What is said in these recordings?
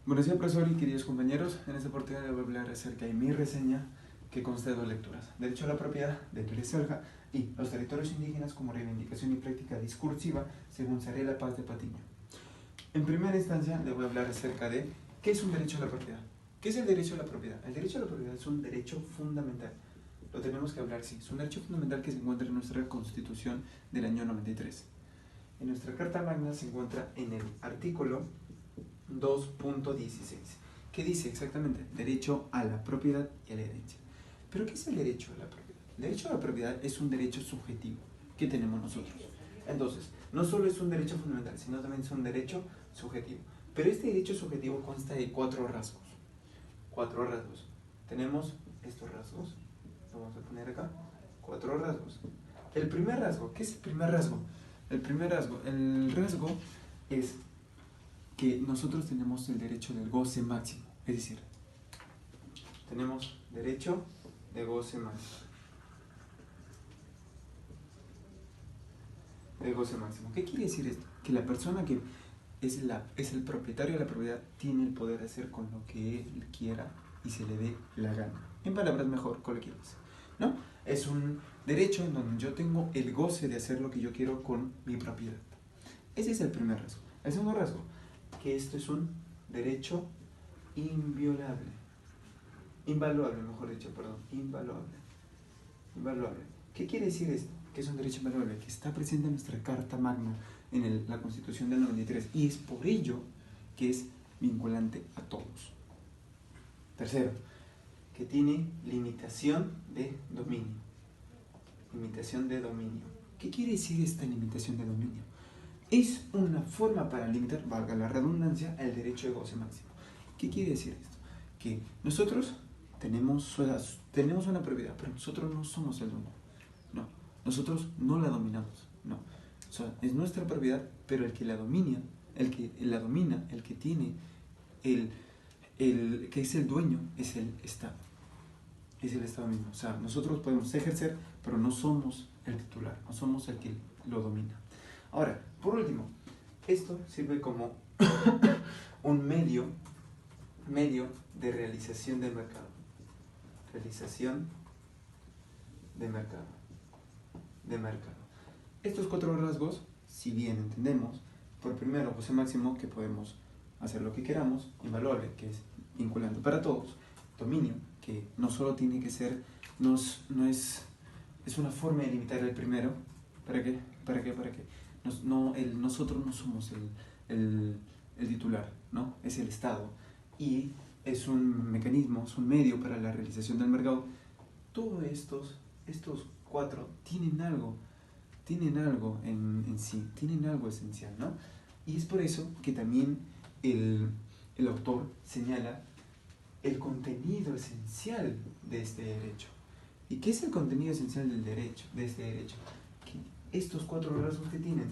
Buenos días, profesor y queridos compañeros. En esta oportunidad voy a hablar acerca de mi reseña que consta de dos lecturas: Derecho a la propiedad de Pérez Selja y Los territorios indígenas como reivindicación y práctica discursiva según Sarela Paz de Patiño. En primera instancia le voy a hablar acerca de qué es un derecho a la propiedad. ¿Qué es el derecho a la propiedad? El derecho a la propiedad es un derecho fundamental. Lo tenemos que hablar, sí. Es un derecho fundamental que se encuentra en nuestra Constitución del año 93. En nuestra Carta Magna se encuentra en el artículo 2.16, que dice exactamente derecho a la propiedad y a la herencia. ¿Pero qué es el derecho a la propiedad? El derecho a la propiedad es un derecho subjetivo que tenemos nosotros. Entonces, no solo es un derecho fundamental, sino también es un derecho subjetivo. Pero este derecho subjetivo consta de cuatro rasgos. Cuatro rasgos. Tenemos estos rasgos. Lo vamos a poner acá. Cuatro rasgos. El primer rasgo, ¿qué es el primer rasgo? El rasgo es que nosotros tenemos el derecho del goce máximo, es decir, tenemos derecho de goce máximo. De goce máximo. ¿Qué quiere decir esto? Que la persona que es el propietario de la propiedad tiene el poder de hacer con lo que él quiera y se le dé la gana. En palabras mejor coloquiales, ¿no? Es un derecho en donde yo tengo el goce de hacer lo que yo quiero con mi propiedad. Ese es el primer rasgo. El segundo rasgo, que esto es un derecho inviolable. Invaluable, mejor dicho, perdón. Invaluable. Invaluable. ¿Qué quiere decir esto? Que es un derecho invaluable, que está presente en nuestra Carta Magna, en la Constitución del 93, y es por ello que es vinculante a todos. Tercero, que tiene limitación de dominio. Limitación de dominio. ¿Qué quiere decir esta limitación de dominio? Es una forma para limitar, valga la redundancia, el derecho de goce máximo. ¿Qué quiere decir esto? Que nosotros tenemos una propiedad, pero nosotros no somos el dueño. No, nosotros no la dominamos. No, o sea, es nuestra propiedad, pero el que la domina, el que tiene, el que es el dueño, es el Estado. Es el Estado mismo. O sea, nosotros podemos ejercer, pero no somos el titular, no somos el que lo domina. Ahora, por último, esto sirve como un medio de realización del mercado. Realización de mercado. Estos cuatro rasgos, si bien entendemos, por primero, goce máximo, que podemos hacer lo que queramos; invaluable, que es vinculante para todos; dominio, que no solo tiene que ser, no es una forma de limitar el primero. ¿Para qué? Nosotros no somos el titular, ¿no? Es el Estado. Y es un mecanismo, es un medio para la realización del mercado. Todos estos cuatro tienen algo en sí, tienen algo esencial, ¿no? Y es por eso que también el autor señala el contenido esencial de este derecho. ¿Y qué es el contenido esencial de este derecho? Que estos cuatro rasgos que tienen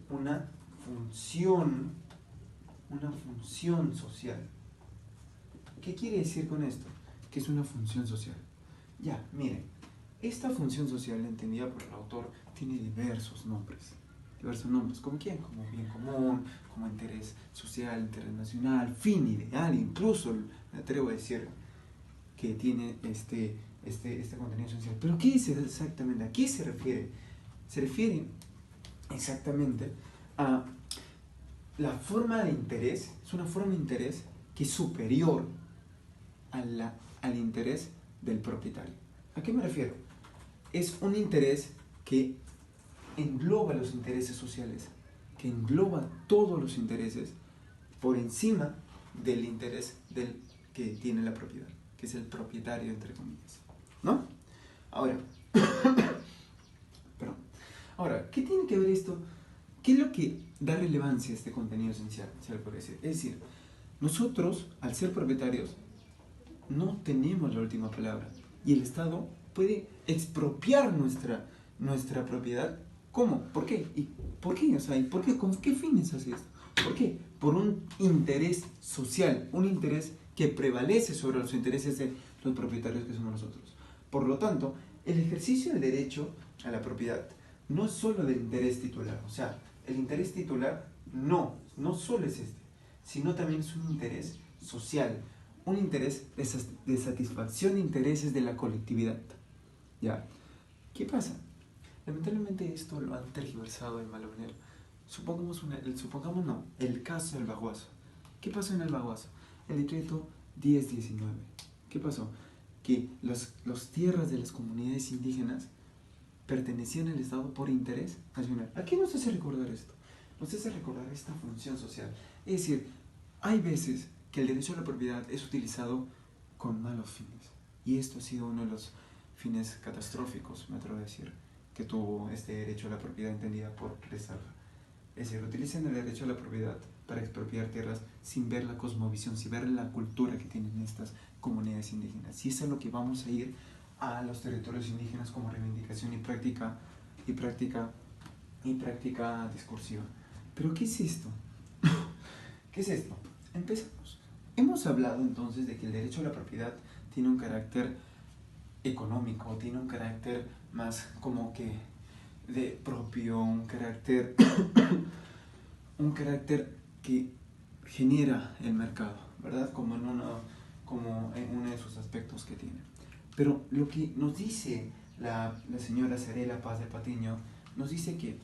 una función social. ¿Qué quiere decir con esto? Que es una función social. Ya, miren, esta función social, entendida por el autor, tiene diversos nombres. ¿Como quién? Como bien común, como interés social, interés nacional, fin ideal, incluso me atrevo a decir que tiene este contenido social. Pero ¿qué es exactamente? ¿A qué se refiere? Se refiere exactamente a la forma de interés. Es una forma de interés que es superior al interés del propietario. ¿A qué me refiero? Es un interés que engloba los intereses sociales, que engloba todos los intereses por encima del interés del que tiene la propiedad, que es el propietario, entre comillas, ¿no? Ahora, ¿qué tiene que ver esto? ¿Qué es lo que da relevancia a este contenido esencial, se le puede decir? Es decir, nosotros, al ser propietarios, no tenemos la última palabra, y el Estado puede expropiar nuestra propiedad. ¿Cómo? ¿Por qué? ¿Y por qué? O sea, ¿y por qué? ¿Con qué fines hace esto? ¿Por qué? Por un interés social, un interés que prevalece sobre los intereses de los propietarios que somos nosotros. Por lo tanto, el ejercicio del derecho a la propiedad no es solo del interés titular. O sea, el interés titular no solo es este, sino también es un interés social, un interés de satisfacción de intereses de la colectividad. ¿Ya? ¿Qué pasa? Lamentablemente esto lo han tergiversado de mala manera. Supongamos no, el caso del Baguazo. ¿Qué pasó en el Baguazo? El decreto 1019. ¿Qué pasó? Que las tierras de las comunidades indígenas pertenecían al Estado por interés nacional. ¿A qué nos hace recordar esto? Nos hace recordar esta función social. Es decir, hay veces que el derecho a la propiedad es utilizado con malos fines. Y esto ha sido uno de los fines catastróficos, me atrevo a decir, que tuvo este derecho a la propiedad entendida por Rezaga. Es decir, utilizan el derecho a la propiedad para expropiar tierras sin ver la cosmovisión, sin ver la cultura que tienen estas comunidades indígenas. Y eso es lo que vamos a ir a los territorios indígenas como reivindicación y práctica discursiva. Pero ¿qué es esto? ¿Qué es esto? Empezamos. Hemos hablado entonces de que el derecho a la propiedad tiene un carácter económico, tiene un carácter más como que de propio, un carácter que genera el mercado, ¿verdad? Como en uno de sus aspectos que tiene. Pero lo que nos dice la señora Zarela Paz de Patiño, nos dice que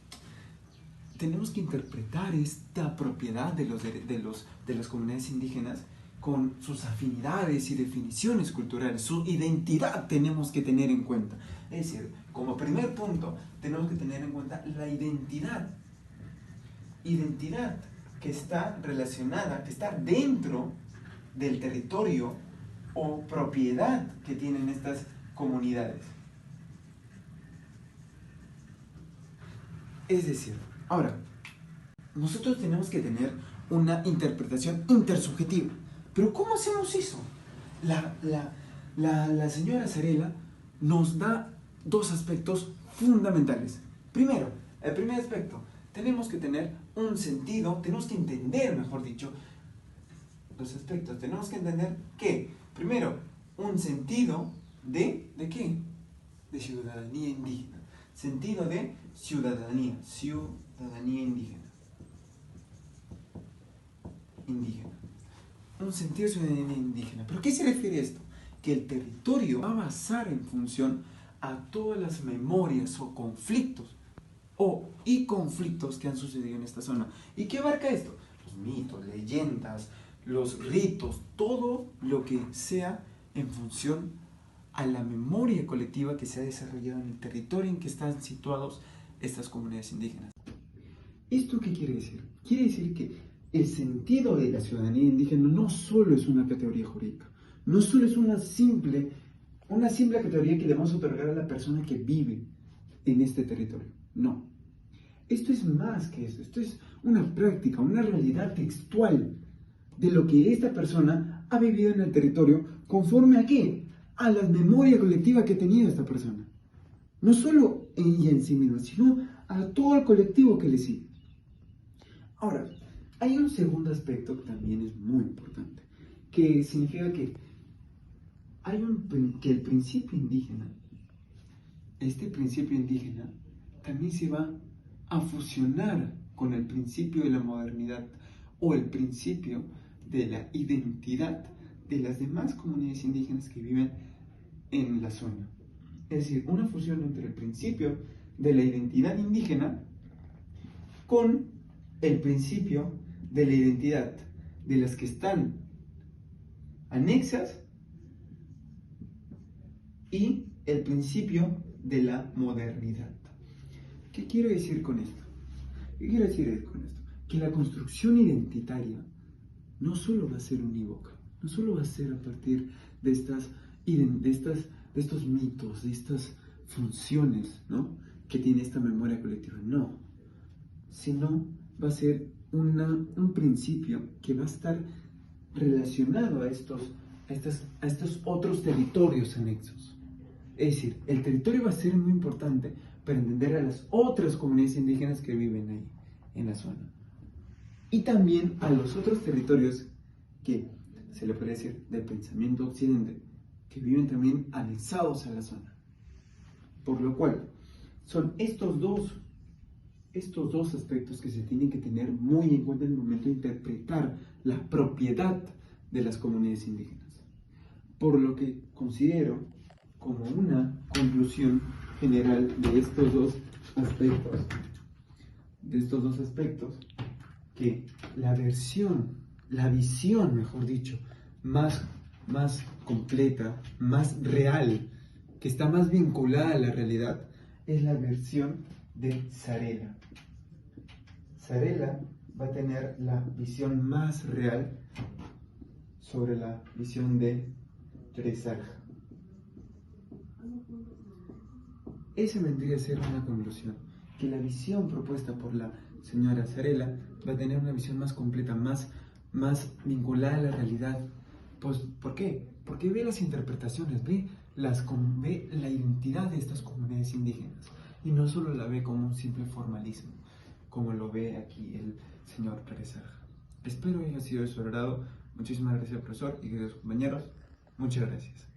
tenemos que interpretar esta propiedad de las comunidades indígenas con sus afinidades y definiciones culturales, su identidad tenemos que tener en cuenta. Es decir, como primer punto, tenemos que tener en cuenta la identidad. Identidad que está relacionada, que está dentro del territorio o propiedad que tienen estas comunidades. Es decir, ahora, nosotros tenemos que tener una interpretación intersubjetiva. Pero ¿cómo hacemos eso? La señora Zarela nos da dos aspectos fundamentales. Primero, el primer aspecto, tenemos que tener un sentido, tenemos que entender, mejor dicho, los aspectos. Tenemos que entender que, primero, un sentido ¿de qué? De ciudadanía indígena. Sentido de ciudadanía indígena. Un sentido de ciudadanía indígena. ¿Pero qué se refiere a esto? Que el territorio va a basar en función a todas las memorias o conflictos y conflictos que han sucedido en esta zona. ¿Y qué abarca esto? Los mitos, leyendas, los ritos, todo lo que sea en función a la memoria colectiva que se ha desarrollado en el territorio en que están situados estas comunidades indígenas. ¿Esto qué quiere decir? Quiere decir que el sentido de la ciudadanía indígena no solo es una categoría jurídica, no solo es una simple categoría que le vamos a otorgar a la persona que vive en este territorio. No. Esto es más que eso. Esto es una práctica, una realidad textual de lo que esta persona ha vivido en el territorio conforme a qué? A la memoria colectiva que ha tenido esta persona. No solo ella en sí misma, sino a todo el colectivo que le sigue. Ahora, hay un segundo aspecto que también es muy importante, que significa que el principio indígena, este principio indígena, también se va a fusionar con el principio de la modernidad o el principio de la identidad de las demás comunidades indígenas que viven en la zona. Es decir, una fusión entre el principio de la identidad indígena con el principio de la identidad de las que están anexas y el principio de la modernidad. ¿Qué quiero decir con esto? Que la construcción identitaria no solo va a ser unívoca, no solo va a ser a partir de estos mitos, de estas funciones, ¿no?, que tiene esta memoria colectiva, no, sino va a ser un principio que va a estar relacionado a estos otros territorios anexos. Es decir, el territorio va a ser muy importante para entender a las otras comunidades indígenas que viven ahí, en la zona. Y también a los otros territorios que se le puede decir del pensamiento occidente, que viven también anexados a la zona. Por lo cual, son estos dos aspectos que se tienen que tener muy en cuenta en el momento de interpretar la propiedad de las comunidades indígenas. Por lo que considero como una conclusión general de estos dos aspectos, que la visión, mejor dicho, más completa, más real, que está más vinculada a la realidad, es la versión de Sarela. Sarela va a tener la visión más real sobre la visión de Tresarja. Esa vendría a ser una conclusión, que la visión propuesta por la señora Sarela va a tener una visión más completa, más vinculada a la realidad. Pues, ¿por qué? Porque ve las interpretaciones, ve la identidad de estas comunidades indígenas y no solo la ve como un simple formalismo, como lo ve aquí el señor Pérez Arja. Espero haya sido de su agrado. Muchísimas gracias, profesor y queridos compañeros. Muchas gracias.